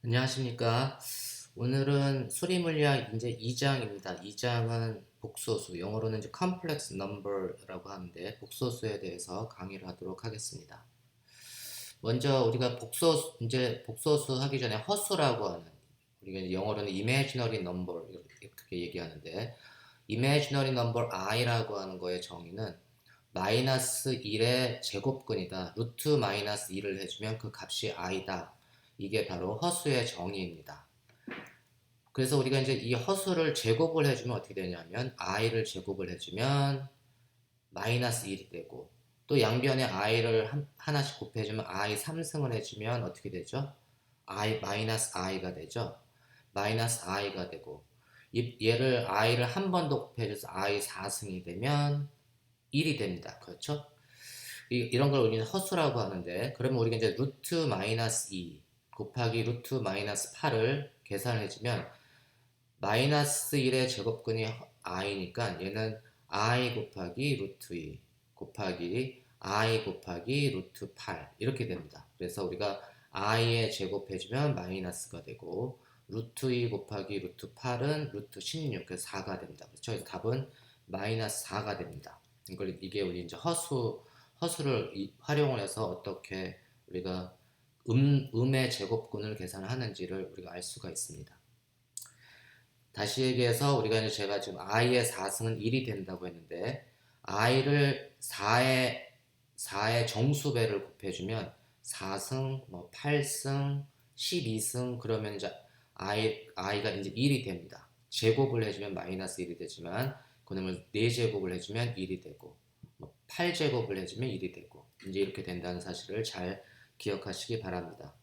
안녕하십니까. 오늘은 수리물리학 이제 2장입니다. 2장은 복소수, 영어로는 이제 complex number라고 하는데 복소수에 대해서 강의를 하도록 하겠습니다. 먼저 우리가 복소수 하기 전에 허수라고 하는, 우리가 이제 영어로는 imaginary number 이렇게 얘기하는데, imaginary number i라고 하는 거의 정의는 마이너스 1의 제곱근이다. 루트 마이너스 1을 해주면 그 값이 i다. 이게 바로 허수의 정의입니다. 그래서 우리가 이제 이 허수를 제곱을 해주면 어떻게 되냐면 i를 제곱을 해주면 마이너스 1이 되고, 또 양변에 i를 하나씩 곱해주면 i 3승을 해주면 어떻게 되죠? i 마이너스 i가 되죠. 마이너스 i가 되고, 얘를 i를 한 번 더 곱해줘서 i 4승이 되면 1이 됩니다. 그렇죠? 이런 걸 우리는 허수라고 하는데, 그러면 우리가 이제 루트 마이너스 2 곱하기 루트 마이너스 8을 계산해주면 마이너스 1의 제곱근이 i니까 얘는 i 곱하기 루트 2 곱하기 i 곱하기 루트 8 이렇게 됩니다. 그래서 우리가 i의 제곱해주면 마이너스가 되고, 루트 2 곱하기 루트 8은 루트 16, 그래서 4가 됩니다. 그렇죠? 그래서 답은 마이너스 4가 됩니다. 이게 우리 이제 허수를 활용을 해서 어떻게 우리가 음의 제곱근을 계산하는지를 우리가 알 수가 있습니다. 다시 얘기해서 우리가 이제 제가 지금 i의 4승은 1이 된다고 했는데, i를 4의 정수배를 곱해주면 4승, 뭐 8승, 12승 그러면 이제 i가 이제 1이 됩니다. 제곱을 해주면 마이너스 1이 되지만 그놈을 4제곱을 해주면 1이 되고, 뭐 8제곱을 해주면 1이 되고, 이제 이렇게 된다는 사실을 잘 기억하시기 바랍니다.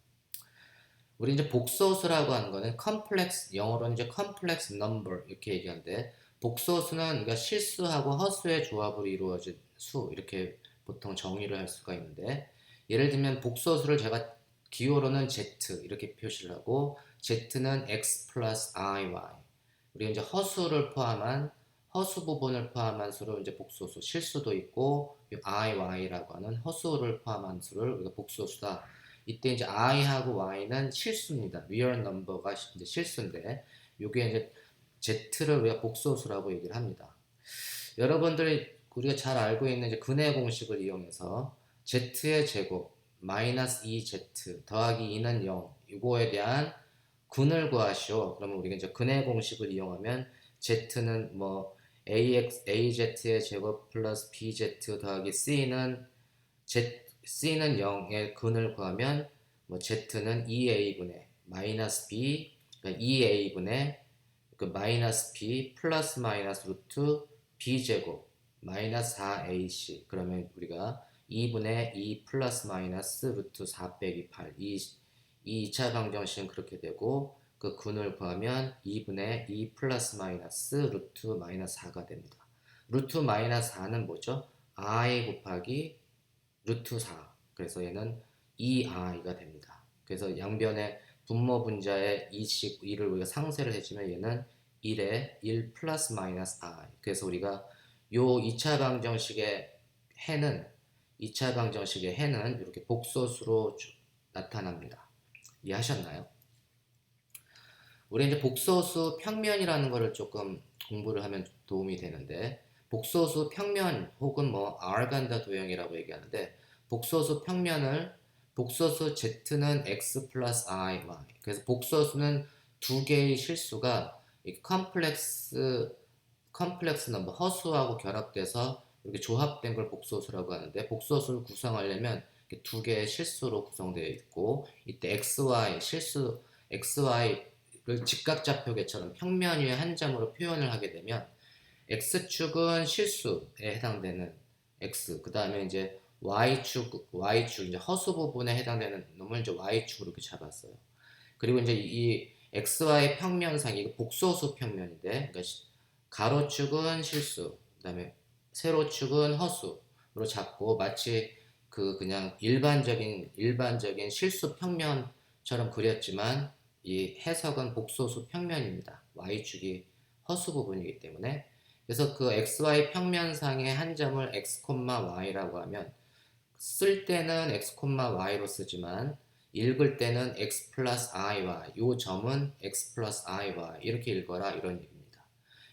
우리 이제 복소수라고 하는 거는 complex, 영어로는 이제 complex number 이렇게 얘기하는데, 복소수는 우리가 실수하고 허수의 조합으로 이루어진 수 이렇게 보통 정의를 할 수가 있는데, 예를 들면 복소수를 제가 기호로는 z 이렇게 표시를 하고, z는 x 플러스 iy, 우리가 이제 허수 부분을 포함한 수를 이제 복소수, 실수도 있고 iy라고 하는 허수를 포함한 수를 우리가 복소수다. 이때 이제 i하고 y는 실수입니다. real number가 이제 실수인데, 요게 이제 z를 우리가 복소수라고 얘기를 합니다. 여러분들이 우리가 잘 알고 있는 이제 근해 공식을 이용해서 z의 제곱 마이너스 2z 더하기 2는 0, 이거에 대한 근을 구하시오. 그러면 우리가 이제 근해 공식을 이용하면 z는 뭐 az의 제곱 플러스 bz 더하기 c는 0의 근을 구하면 뭐 z는 2a분의 마이너스 b, 그러니까 2a분의 그 마이너스 b 플러스 마이너스 루트 b제곱 마이너스 4ac, 그러면 우리가 2분의 2 플러스 마이너스 루트 4 빼기 8, 이 2차 방정식은 그렇게 되고, 그 근을 구하면 2분의 2 플러스 마이너스 루트 마이너스 4가 됩니다. 루트 마이너스 4는 뭐죠? i 곱하기 루트 4, 그래서 얘는 2i가 됩니다. 그래서 양변의 분모 분자의 2를 우리가 상쇄를 해주면 얘는 1에 1 플러스 마이너스 i, 그래서 우리가 요 2차 방정식의 해는 이렇게 복소수로 나타납니다. 이해하셨나요? 우리 이제 복소수 평면이라는 거를 조금 공부를 하면 도움이 되는데, 복소수 평면 혹은 뭐 아르간다 도형이라고 얘기하는데, 복소수 z는 x 플러스 i, y. 그래서 복소수는 두 개의 실수가 컴플렉스 넘버 허수하고 결합돼서 이렇게 조합된 걸 복소수라고 하는데, 복소수를 구성하려면 두 개의 실수로 구성되어 있고, 이때 xy를 직각좌표계처럼 평면 위에 한 점으로 표현을 하게 되면 x축은 실수에 해당되는 x, 그 다음에 이제 y축 이제 허수 부분에 해당되는 놈을 이제 y축으로 이렇게 잡았어요. 그리고 이제 이 xy 평면상 이거 복소수 평면인데, 그러니까 가로축은 실수, 그 다음에 세로축은 허수로 잡고, 마치 그냥 일반적인 실수 평면처럼 그렸지만 이 해석은 복소수 평면입니다. y축이 허수 부분이기 때문에. 그래서 그 xy 평면상의 한 점을 x, y라고 하면 쓸 때는 x, y로 쓰지만 읽을 때는 x 플러스 iy, 요 점은 x 플러스 iy 이렇게 읽어라 이런 얘기입니다.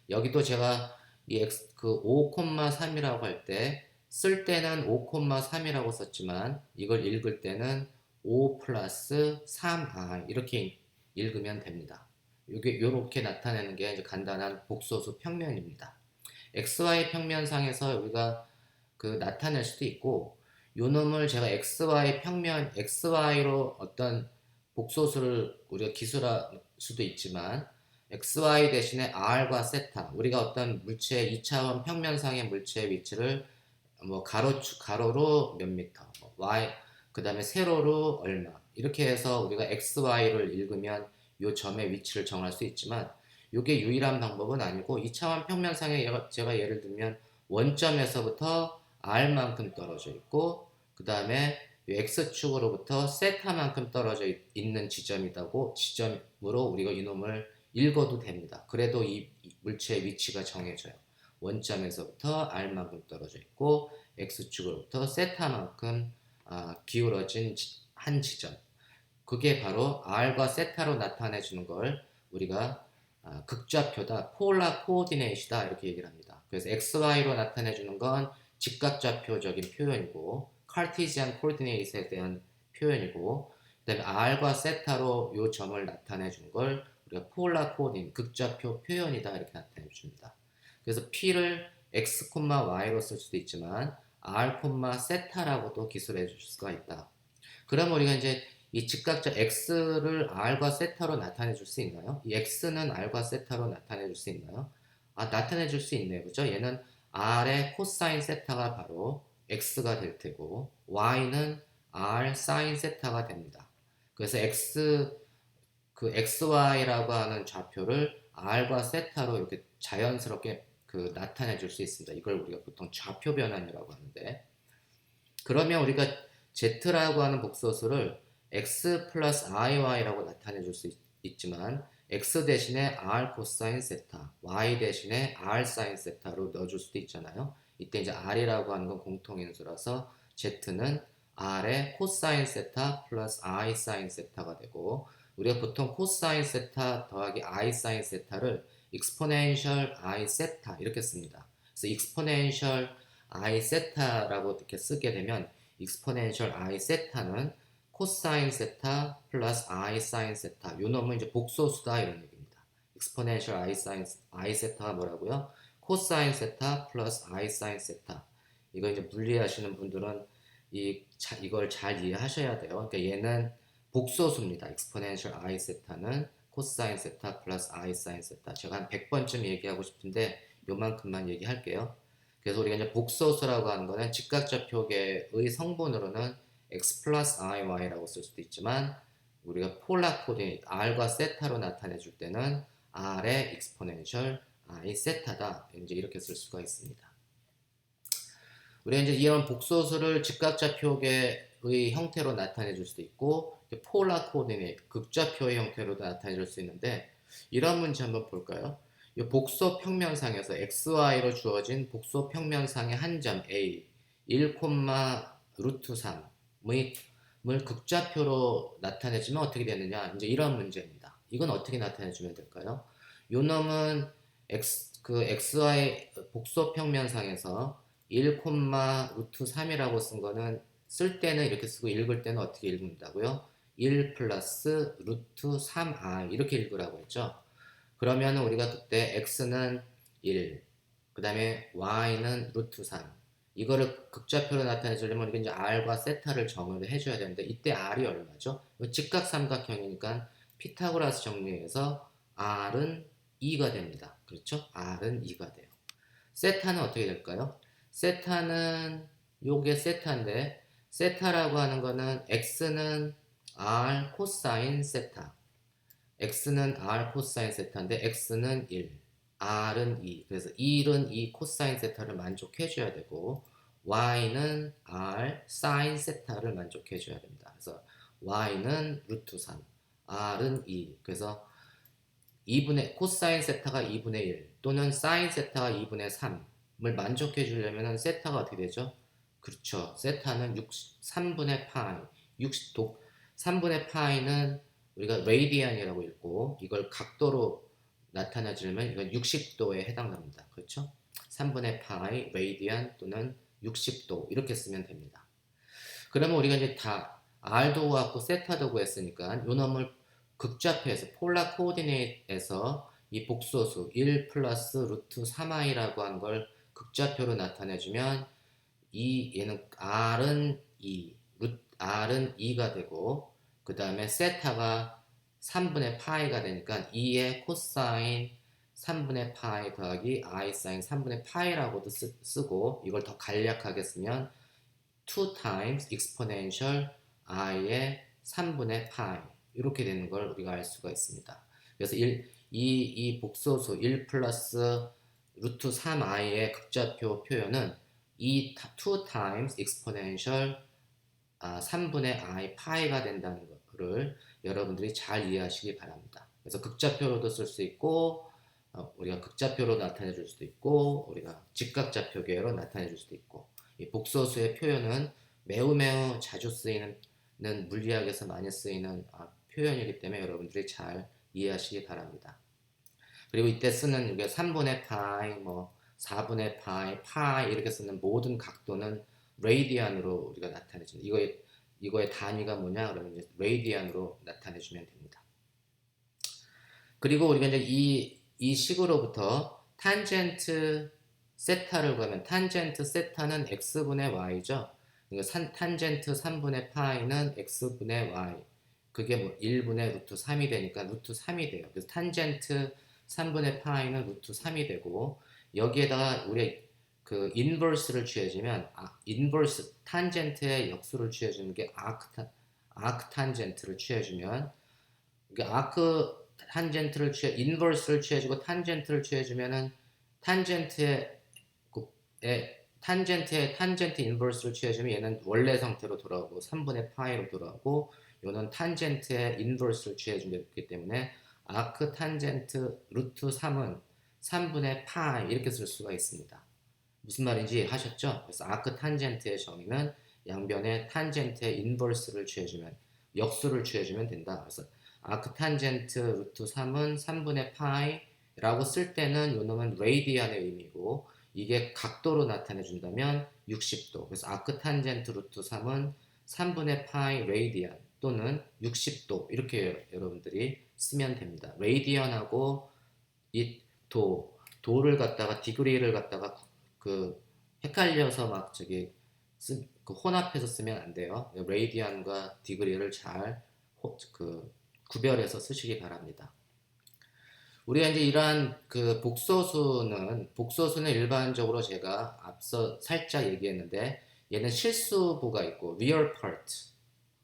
여기도 제가 이 x 그 5,3이라고 할 때 쓸 때는 5,3이라고 썼지만 이걸 읽을 때는 5 플러스 3i 이렇게 읽으면 됩니다. 요렇게 나타내는 게 이제 간단한 복소수 평면입니다. XY 평면상에서 우리가 그 나타낼 수도 있고 요 놈을 제가 XY 평면 XY로 어떤 복소수를 우리가 기술할 수도 있지만 XY 대신에 R과 세타 우리가 어떤 물체의 2차원 평면상의 물체의 위치를 뭐 가로로 몇 미터 Y 그 다음에 세로로 얼마 이렇게 해서 우리가 XY를 읽으면 요 점의 위치를 정할 수 있지만 이게 유일한 방법은 아니고 2차원 평면상에 제가 예를 들면 원점에서부터 R만큼 떨어져 있고 그 다음에 X축으로부터 세타만큼 떨어져 있는 지점으로 우리가 이놈을 읽어도 됩니다. 그래도 이 물체의 위치가 정해져요. 원점에서부터 R만큼 떨어져 있고 X축으로부터 세타만큼 기울어진 한 지점 그게 바로 R과 세타로 나타내주는 걸 우리가 극좌표다, 폴라 코오디네이시다 이렇게 얘기를 합니다. 그래서 XY로 나타내주는 건 직각좌표적인 표현이고 카르티지안 코오디네이트에 대한 표현이고 그 다음에 R과 세타로 이 점을 나타내주는 걸 우리가 폴라 코오디네이트, 극좌표 표현이다 이렇게 나타내줍니다. 그래서 P를 X, Y로 쓸 수도 있지만 R, 세타라고도 기술해 줄 수가 있다. 그럼 우리가 이제 이 직각자 x를 r과 세타로 나타내 줄 수 있나요? 이 x는 r과 세타로 나타내 줄 수 있나요? 나타내 줄 수 있네요. 그죠? 얘는 r의 코사인 세타가 바로 x가 될 테고 y는 r 사인 세타가 됩니다. 그래서 xy라고 하는 좌표를 r과 세타로 이렇게 자연스럽게 나타내 줄 수 있습니다. 이걸 우리가 보통 좌표 변환이라고 하는데 그러면 우리가 z라고 하는 복소수를 x 플러스 iy라고 나타내 줄 수 있지만 x 대신에 r 코사인 세타, y 대신에 r 사인 세타로 넣어줄 수도 있잖아요. 이때 이제 r이라고 하는 건 공통인수라서 z는 r의 코사인 세타 플러스 i 사인 세타가 되고 우리가 보통 코사인 세타 더하기 i 사인 세타를 exponential i 세타 이렇게 씁니다. 그래서 exponential i 세타라고 이렇게 쓰게 되면 exponential i 세타는 코사인 세타 플러스 i 사인 세타 요 놈은 이제 복소수다 이런 얘기입니다. exponential i 세타가 뭐라고요? 코사인 세타 플러스 i 사인 세타 이거 이제 물리하시는 분들은 이걸 잘 이해하셔야 돼요. 그러니까 얘는 복소수입니다. exponential i 세타는 코사인 세타 플러스 i 사인 세타 제가 한 100번쯤 얘기하고 싶은데 요만큼만 얘기할게요. 그래서 우리가 이제 복소수라고 하는 거는 직각좌표계의 성분으로는 x 플러스 iy라고 쓸 수도 있지만 우리가 폴라 코디네이트 r과 세타로 나타내 줄 때는 r의 exponential i 세타다 이제 이렇게 쓸 수가 있습니다. 우리가 이제 이런 복소수를 직각좌표계의 형태로 나타내 줄 수도 있고 폴라 코디네이트 극좌표의 형태로도 나타내 줄 수 있는데 이런 문제 한번 볼까요? 이 복소 평면상에서 xy로 주어진 복소 평면상의 한 점 a 1, 루트 3을 극좌표로 나타내주면 어떻게 되느냐 이제 이런 문제입니다. 이건 어떻게 나타내주면 될까요? 요 놈은 xy 복소 평면상에서 1, 루트 3이라고 쓴 거는 쓸 때는 이렇게 쓰고 읽을 때는 어떻게 읽는다고요? 1 플러스 루트 3i 이렇게 읽으라고 했죠. 그러면 우리가 그때 x는 1, 그 다음에 y는 루트 3 이거를 극좌표로 나타내 주려면 이제 r과 세타를 정의를 해줘야 되는데 이때 r이 얼마죠? 직각삼각형이니까 피타고라스 정리해서 r은 2가 됩니다. 그렇죠? r은 2가 돼요. 세타는 어떻게 될까요? 세타는 요게 세타인데 세타라고 하는 거는 x는 r 코사인 세타 x는 r 코사인 세타인데 x는 1 r은 2 그래서 1은 2 코사인 세타를 만족해 줘야 되고 y는 r 사인 세타를 만족해 줘야 됩니다. 그래서 y는 루트 3 r은 2 그래서 2분의 코사인 세타가 2분의 1 또는 사인 세타가 2분의 3을 만족해 주려면 세타가 어떻게 되죠? 그렇죠. 세타는 3분의 파이 3분의 파이는 우리가 레디안이라고 읽고 이걸 각도로 나타내주면 이건 60도에 해당합니다. 그렇죠? 3분의 파이 레디안 또는 60도 이렇게 쓰면 됩니다. 그러면 우리가 이제 다 R도 구하고 세타도 구했으니까 요 놈을 극좌표에서 폴라 코오디네이트에서 이 복소수 1 플러스 루트 3i라고 한 걸 극좌표로 나타내주면 얘는 R은 2, R은 2가 되고 그 다음에 세타가 3분의 파이가 되니까 2의 코사인 3분의 파이 더하기 I 사인 3분의 파이라고도 쓰고 이걸 더 간략하게 쓰면 2 times exponential i의 3분의 파이 이렇게 되는 걸 우리가 알 수가 있습니다. 그래서 이 복소수 1 플러스 루트 3i의 극좌표 표현은 이 2 times exponential 3분의 i 파이가 된다는 것을 여러분들이 잘 이해하시기 바랍니다. 그래서 극좌표로도 쓸 수 있고 우리가 극좌표로 나타내 줄 수도 있고 우리가 직각좌표계로 나타내 줄 수도 있고 이 복소수의 표현은 매우 자주 쓰이는 물리학에서 많이 쓰이는 표현이기 때문에 여러분들이 잘 이해하시기 바랍니다. 그리고 이때 쓰는 이게 3분의 파이, 뭐 4분의 파이 이렇게 쓰는 모든 각도는 레디안으로 우리가 나타내줍니다. 이거의 단위가 뭐냐? 그러면 이제 레디안으로 나타내주면 됩니다. 그리고 우리가 이제 이 식으로부터 탄젠트 세타를 구하면 탄젠트 세타는 x분의 y죠. 그러니까 탄젠트 3분의 파이는 x분의 y. 그게 뭐 1분의 루트 3이 되니까 루트 3이 돼요. 그래서 탄젠트 3분의 파이는 루트 3이 되고 여기에다가 우리 그 인버스를 취해주면 인버스 탄젠트의 역수를 취해주는 게 아크 탄젠트를 취해주면 아크 탄젠트를 인버스를 취해주고 탄젠트를 취해주면은 탄젠트의 탄젠트 인버스를 취해주면 얘는 원래 상태로 돌아오고 3분의 파이로 돌아오고 요는 탄젠트의 인버스를 취해주기 때문에 아크 탄젠트 루트 3은 3분의 파이 이렇게 쓸 수가 있습니다. 무슨 말인지 하셨죠? 그래서 아크 탄젠트의 정의는 양변에 탄젠트의 인버스를 취해주면 역수를 취해주면 된다. 그래서 아크 탄젠트 루트 3은 3분의 파이라고 쓸 때는 요놈은 레디안의 의미고 이게 각도로 나타내 준다면 60도. 그래서 아크 탄젠트 루트 3은 3분의 파이 레디안 또는 60도 이렇게 여러분들이 쓰면 됩니다. 레디안하고 이 도를 갖다가 디그리를 갖다가 그 헷갈려서 막 그 혼합해서 쓰면 안 돼요. 레디안과 디그리를 잘 구별해서 쓰시기 바랍니다. 우리가 이제 이러한 그 복소수는 일반적으로 제가 앞서 살짝 얘기했는데 얘는 실수부가 있고 real part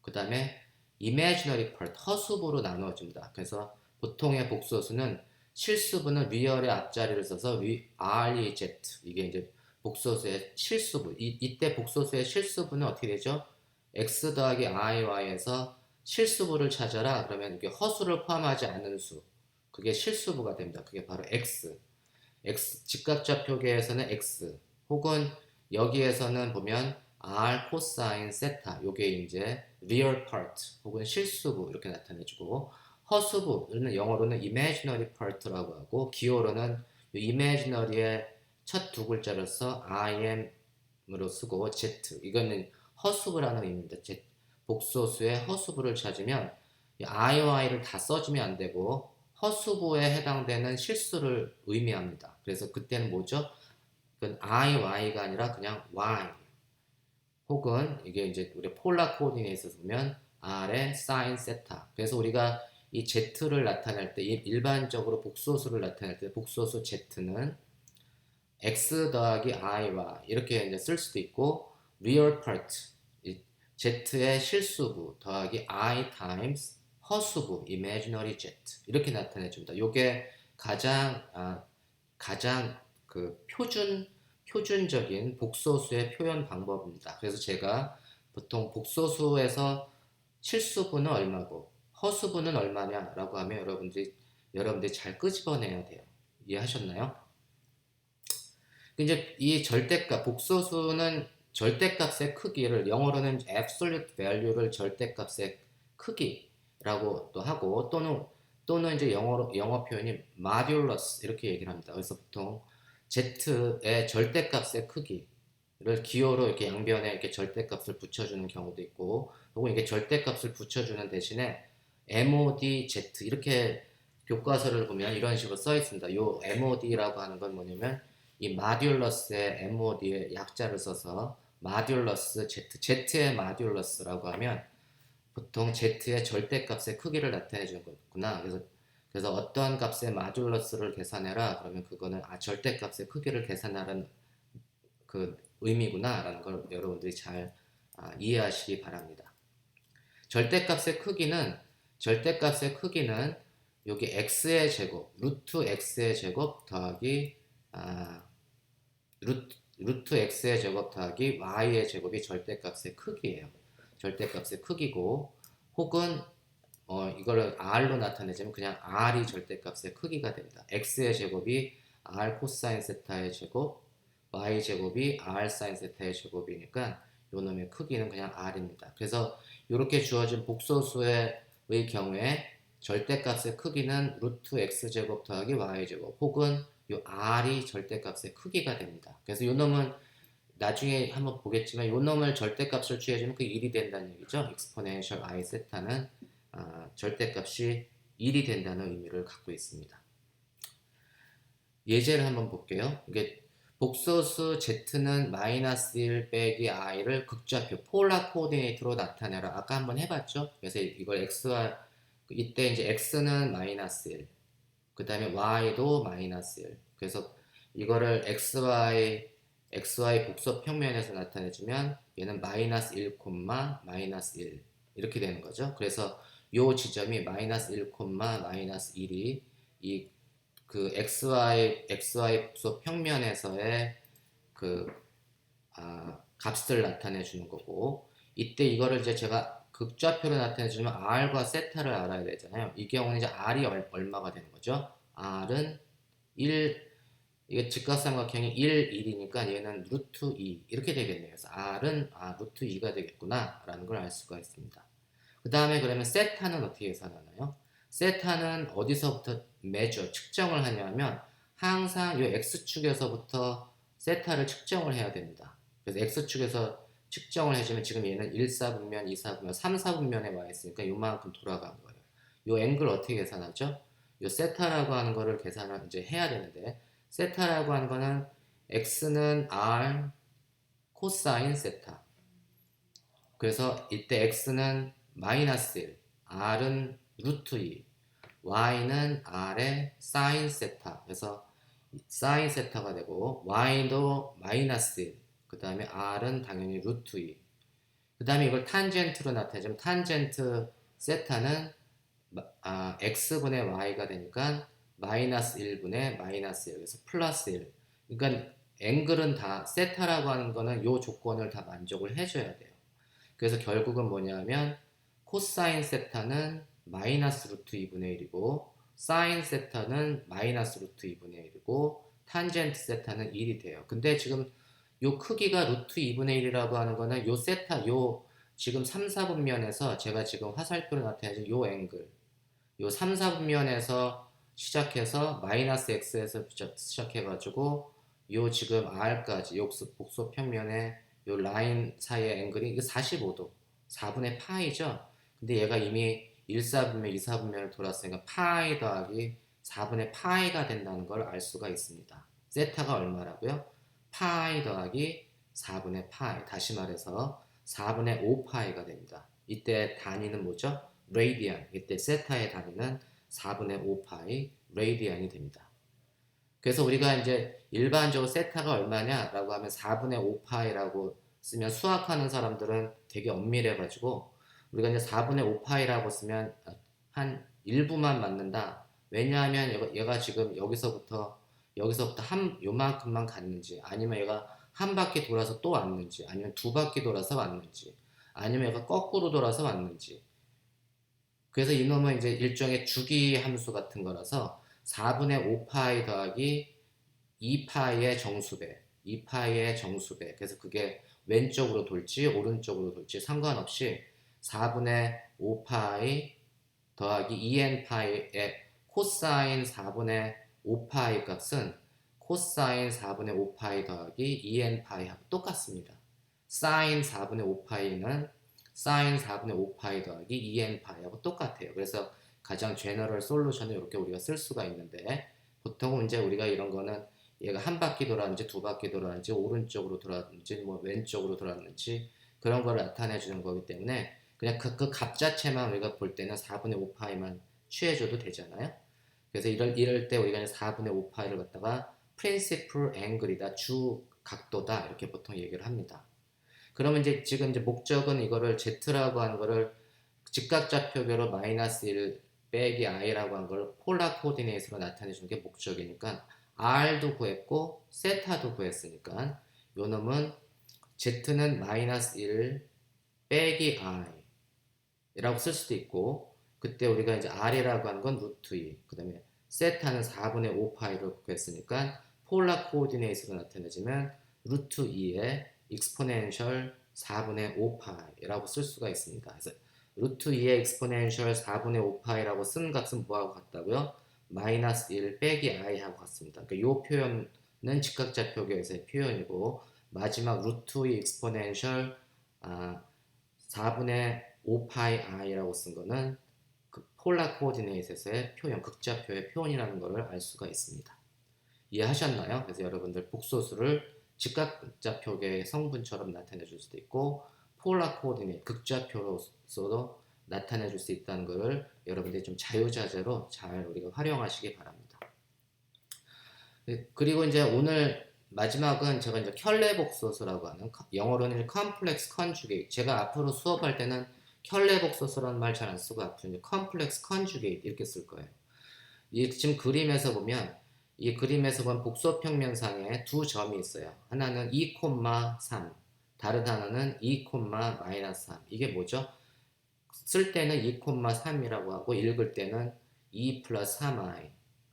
그 다음에 imaginary part 허수부로 나누어집니다. 그래서 보통의 복소수는 실수부는 real의 앞자리를 써서 REZ 이게 이제 복소수의 실수부 이때 복소수의 실수부는 어떻게 되죠? x 더하기 iy에서 실수부를 찾아라 그러면 이게 허수를 포함하지 않는 수 그게 실수부가 됩니다. 그게 바로 x 직각좌표계에서는 x 혹은 여기에서는 보면 r 코사인 세타 요게 이제 real part 혹은 실수부 이렇게 나타내주고 허수부는 영어로는 imaginary part라고 하고 기호로는 imaginary의 첫 두 글자를 써 im으로 쓰고 z 이거는 허수부라는 의미입니다. 복소수의 허수부를 찾으면 i와를 다 써주면 안 되고 허수부에 해당되는 실수를 의미합니다. 그래서 그때는 뭐죠? 그건 iy가 아니라 그냥 y 혹은 이게 이제 우리 폴라 코오디네이트에서 보면 r의 사인 세타. 그래서 우리가 이 z를 나타낼 때 일반적으로 복소수를 나타낼 때 복소수 z는 x 더하기 i와 이렇게 이제 쓸 수도 있고 real part z의 실수부 더하기 i times 허수부 imaginary z 이렇게 나타내 줍니다. 요게 가장 그 표준적인 복소수의 표현 방법입니다. 그래서 제가 보통 복소수에서 실수부는 얼마고 허수부는 얼마냐라고 하면 여러분들이 잘 끄집어내야 돼요. 이해하셨나요? 이제 이 절대값 복소수는 절대값의 크기를 영어로는 absolute value를 절대값의 크기라고 또 하고 또는 이제 영어 표현이 modulus 이렇게 얘기를 합니다. 그래서 보통 z의 절대값의 크기를 기호로 이렇게 양변에 이렇게 절대값을 붙여주는 경우도 있고, 혹은 이게 절대값을 붙여주는 대신에 MODZ 이렇게 교과서를 보면 이런 식으로 써 있습니다. 요 MOD라고 하는 건 뭐냐면 이 마듀러스의 MOD의 약자를 써서 마듀러스 Z의 마듀러스라고 하면 보통 Z의 절대값의 크기를 나타내 주는 거구나. 그래서 어떠한 값의 마듀러스를 계산해라. 그러면 그거는 절대값의 크기를 계산하라는 그 의미구나라는 걸 여러분들이 잘 이해하시기 바랍니다. 절대값의 크기는 여기 x의 제곱, 루트 x의 제곱 더하기 루트 x의 제곱 더하기 y의 제곱이 절대값의 크기예요. 절대값의 크기고, 혹은 이거를 r로 나타내자면 그냥 r이 절대값의 크기가 됩니다. x의 제곱이 r 코사인 세타의 제곱, y 제곱이 r 사인 세타의 제곱이니까 요 놈의 크기는 그냥 r입니다. 그래서 이렇게 주어진 복소수의 경우에 절대값의 크기는 루트 x제곱 더하기 y제곱, 혹은 요 r이 절대값의 크기가 됩니다. 그래서 요 놈은 나중에 한번 보겠지만 요 놈을 절대값을 취해주면 그 1이 된다는 얘기죠. exponential i 세타는 절대값이 1이 된다는 의미를 갖고 있습니다. 예제를 한번 볼게요. 이게 복소수 z는 마이너스 1 빼기 i를 극좌표 폴라 코오디네이트로 나타내라. 아까 한번 해봤죠? 그래서 이걸 x와 이때 이제 x는 마이너스 1, 그 다음에 y도 마이너스 1. 그래서 이거를 xy 복소 평면에서 나타내주면 얘는 마이너스 1, 마이너스 1 이렇게 되는 거죠. 그래서 요 지점이 마이너스 1, 마이너스 1이 그 xy 복소 평면에서의 그 값을 나타내 주는 거고, 이때 이거를 이제 제가 극좌표로 나타내 주면 r과 세타를 알아야 되잖아요. 이 경우는 이제 r이 얼마가 되는 거죠? r은 1, 이게 직각삼각형이 1, 1이니까 얘는 루트 2 이렇게 되겠네요. 그래서 r은 루트 2가 되겠구나 라는 걸 알 수가 있습니다. 그 다음에 그러면 세타는 어떻게 계산하나요? 세타는 어디서부터 측정을 하냐면 항상 이 x축에서부터 세타를 측정을 해야 됩니다. 그래서 x축에서 측정을 해주면 지금 얘는 1사분면, 2사분면, 3사분면에 와 있으니까 요만큼 돌아간 거예요. 요 앵글 어떻게 계산하죠? 요 세타라고 하는 거를 계산을 이제 해야 되는데, 세타라고 하는 거는 x는 r 코사인 세타. 그래서 이때 x는 마이너스 1, r은 루트 2, y는 r의 사인 세타. 그래서 사인 세타가 되고, y도 마이너스 1, 그 다음에 r은 당연히 루트 2. 그 다음에 이걸 탄젠트로 나타내면 탄젠트 세타는 x분의 y가 되니까 마이너스 1분의 마이너스 1, 그래서 플러스 1. 그러니까 앵글은 다 세타라고 하는 거는 요 조건을 다 만족을 해줘야 돼요. 그래서 결국은 뭐냐면 코사인 세타는 마이너스 루트 2분의 1이고, 사인 세타는 마이너스 루트 2분의 1이고, 탄젠트 세타는 1이 돼요. 근데 지금 요 크기가 루트 2분의 1이라고 하는 거는 요 세타, 요 지금 3, 4분면에서 제가 지금 화살표로 나타내준 요 앵글, 요 3, 4분면에서 시작해서 마이너스 x에서 시작해가지고 요 지금 r까지 복소 평면에 요 라인 사이의 앵글이 이게 45도, 4분의 파이죠. 근데 얘가 이미 1사분면, 2사분면을 돌았으니까 파이 더하기 4분의 파이가 된다는 걸 알 수가 있습니다. 세타가 얼마라고요? 파이 더하기 4분의 파이. 다시 말해서 4분의 5파이가 됩니다. 이때 단위는 뭐죠? 레디안. 이때 세타의 단위는 4분의 5파이 레디안이 됩니다. 그래서 우리가 이제 일반적으로 세타가 얼마냐라고 하면 4분의 5파이라고 쓰면 수학하는 사람들은 되게 엄밀해가지고 우리가 이제 4분의 5파이라고 쓰면 한 일부만 맞는다. 왜냐하면 얘가 지금 여기서부터 요만큼만 갔는지, 아니면 얘가 한 바퀴 돌아서 또 왔는지, 아니면 두 바퀴 돌아서 왔는지, 아니면 얘가 거꾸로 돌아서 왔는지. 그래서 이놈은 이제 일종의 주기 함수 같은 거라서 4분의 5파이 더하기 2파이의 정수배. 그래서 그게 왼쪽으로 돌지 오른쪽으로 돌지 상관없이 4분의 5파이 더하기 2n 파이의 코사인 4분의 5파이 값은 코사인 4분의 5파이 더하기 2n 파이하고 똑같습니다. 사인 4분의 5파이는 사인 4분의 5파이 더하기 2n 파이하고 똑같아요. 그래서 가장 제너럴 솔루션을 이렇게 우리가 쓸 수가 있는데, 보통은 이제 우리가 이런 거는 얘가 한 바퀴 돌았는지 두 바퀴 돌았는지 오른쪽으로 돌았는지 뭐 왼쪽으로 돌았는지 그런 걸 나타내 주는 거기 때문에 그냥 그 값 자체만 우리가 볼 때는 4분의 5파이만 취해줘도 되잖아요. 그래서 이럴 때 우리가 4분의 5파이를 갖다가 principal angle이다, 주 각도다, 이렇게 보통 얘기를 합니다. 그러면 이제 지금 이제 목적은 이거를 z라고 하는 거를 직각좌표계로 마이너스 1 빼기 i라고 한 걸 폴라 코디네이트로 나타내 주는 게 목적이니까 r도 구했고 세타도 구했으니까 요 놈은 z는 마이너스 1 빼기 i라고 쓸 수도 있고, 그때 우리가 이제 r이라고 하는 건 루트 2, 그 다음에 세타는 4분의 5파이를 구했으니까 폴라 코디네이트로 나타내지면 루트 2의 익스포넨셜 4분의 5파이라고 쓸 수가 있습니다. 그래서 루트 2의 익스포넨셜 4분의 5파이라고 쓴 값은 뭐하고 같다고요? 마이너스 1 빼기 i하고 같습니다. 그러니까 이 표현은 직각좌표계에서의 표현이고, 마지막 루트 2 익스포넨셜 4분의 5파이 i라고 쓴 거는 그 폴라 코디네이트에서의 표현, 극좌표의 표현이라는 것을 알 수가 있습니다. 이해하셨나요? 그래서 여러분들 복소수를 직각좌표계의 성분처럼 나타내 줄 수도 있고 폴라 코디네이트, 극좌표로서도 나타내 줄 수 있다는 것을 여러분들이 좀 자유자재로 잘 우리가 활용하시기 바랍니다. 그리고 이제 오늘 마지막은 제가 이제 켤레 복소수라고 하는, 영어로는 컴플렉스 컨주게이트, 제가 앞으로 수업할 때는 켤레 복소수라는 말 잘 안 쓰고 앞으로 컴플렉스 컨주게이트 이렇게 쓸 거예요. 이 지금 그림에서 보면, 이 그림에서 본 복소평면상에 두 점이 있어요. 하나는 2,3, 다른 하나는 2,-3. 이게 뭐죠? 쓸 때는 2,3이라고 하고 읽을 때는 2 플러스 3i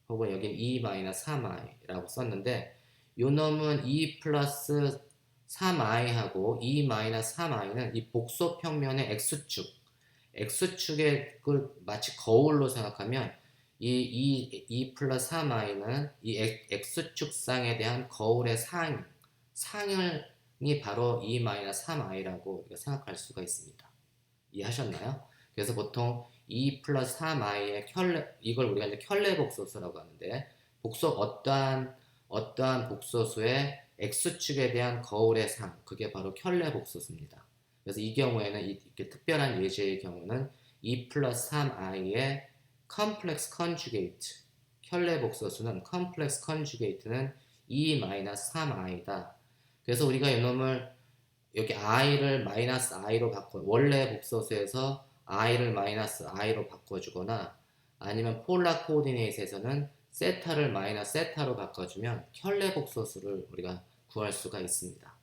혹은 여긴 2-3i라고 썼는데, 요 놈은 2 플러스 3i하고 2-3i는 이 복소평면의 x축, x축의 그 마치 거울로 생각하면 이 플러스 3i는 이 x축상에 대한 거울의 상이 바로 2-3i라고 우리가 생각할 수가 있습니다. 이해하셨나요? 그래서 보통 2 플러스 3i의 이걸 우리가 이제 켤레 복소수라고 하는데, 어떠한 복소수의 x축에 대한 거울의 상, 그게 바로 켤레 복소수입니다. 그래서 이 경우에는 이렇게 특별한 예제의 경우는 2 플러스 3i의 컴플렉스 컨주게이트, 켤레 복소수는 컴플렉스 컨주게이트는 2-3i다. 그래서 우리가 이놈을 여기 i를 마이너스 i로 원래 복소수에서 i를 마이너스 i로 바꿔주거나, 아니면 폴라 코디네이트에서는 세타를 마이너스 세타로 바꿔주면 켤레 복소수를 우리가 구할 수가 있습니다.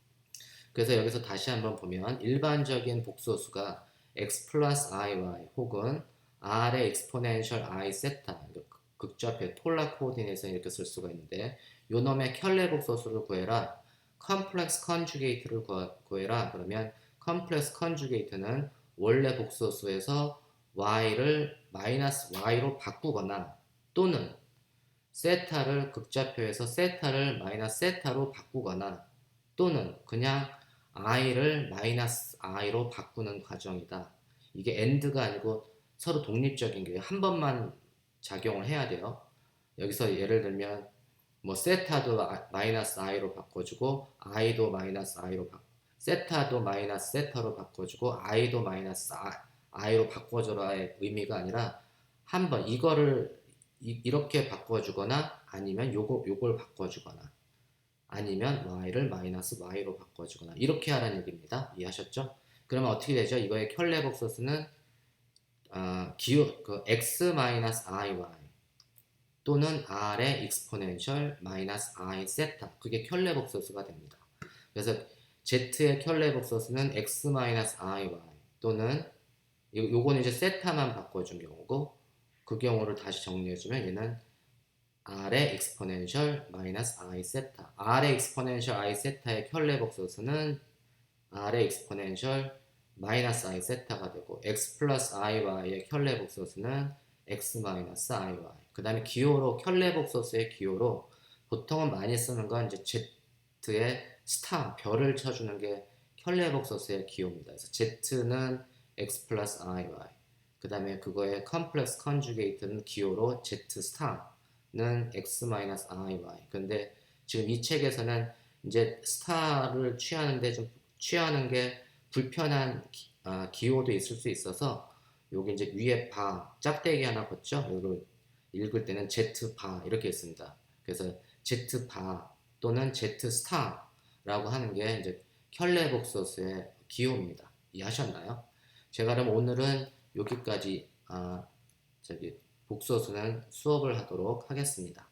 그래서 여기서 다시 한번 보면 일반적인 복소수가 x 플러스 iy 혹은 r의 exponential i 세타, 극좌표 폴라 코디네이트에서 이렇게 쓸 수가 있는데, 요 놈의 켤레 복소수를 구해라, 컴플렉스 컨주게이트를 구해라. 그러면 컴플렉스 컨주게이트는 원래 복소수에서 y를 마이너스 y로 바꾸거나, 또는 세타를 극좌표에서 세타를 마이너스 세타로 바꾸거나, 또는 그냥 i를 마이너스 i로 바꾸는 과정이다. 이게 and가 아니고 서로 독립적인 게 한 번만 작용을 해야 돼요. 여기서 예를 들면 뭐 세타도 마이너스 i로 바꿔주고 i도 마이너스 i로 세타도 마이너스 세타로 바꿔주고 i도 마이너스 i로 바꿔줘라의 의미가 아니라 한 번 이거를 이렇게 바꿔주거나, 아니면 요걸 바꿔주거나, 아니면 y를 마이너스 y로 바꿔주거나, 이렇게 하라는 얘기입니다. 이해하셨죠? 그러면 어떻게 되죠? 이거의 켤레 복소수는 x 마이너스 iy 또는 r의 exponential 마이너스 i 세타, 그게 켤레 복소수가 됩니다. 그래서 z의 켤레 복소수는 x 마이너스 iy 또는 요거는 이제 세타만 바꿔준 경우고, 그 경우를 다시 정리해주면 얘는 r의 exponential 마이너스 i 세타, r의 exponential i 세타의 켤레 복소수는 r의 exponential 마이너스 i 세타가 되고 x 플러스 iy의 켤레 복소수는 x 마이너스 iy. 그 다음에 기호로 켤레 복소수의 기호로 보통은 많이 쓰는 건 이제 z의 스타 별을 쳐주는 게 켤레 복소수의 기호입니다. 그래서 z는 x 플러스 iy. 그 다음에 그거의 컴플렉스 컨주게이트는 기호로 z 스타는 x 마이너스 iy. 근데 지금 이 책에서는 이제 스타를 취하는 게 불편한 기호도 있을 수 있어서 여기 이제 위에 바 짝대기 하나 걷죠. 이걸 읽을 때는 Z 바 이렇게 있습니다. 그래서 Z 바 또는 Z 스타라고 하는 게 이제 켤레 복소수의 기호입니다. 이해하셨나요? 제가 그럼 오늘은 여기까지 복소수는 수업을 하도록 하겠습니다.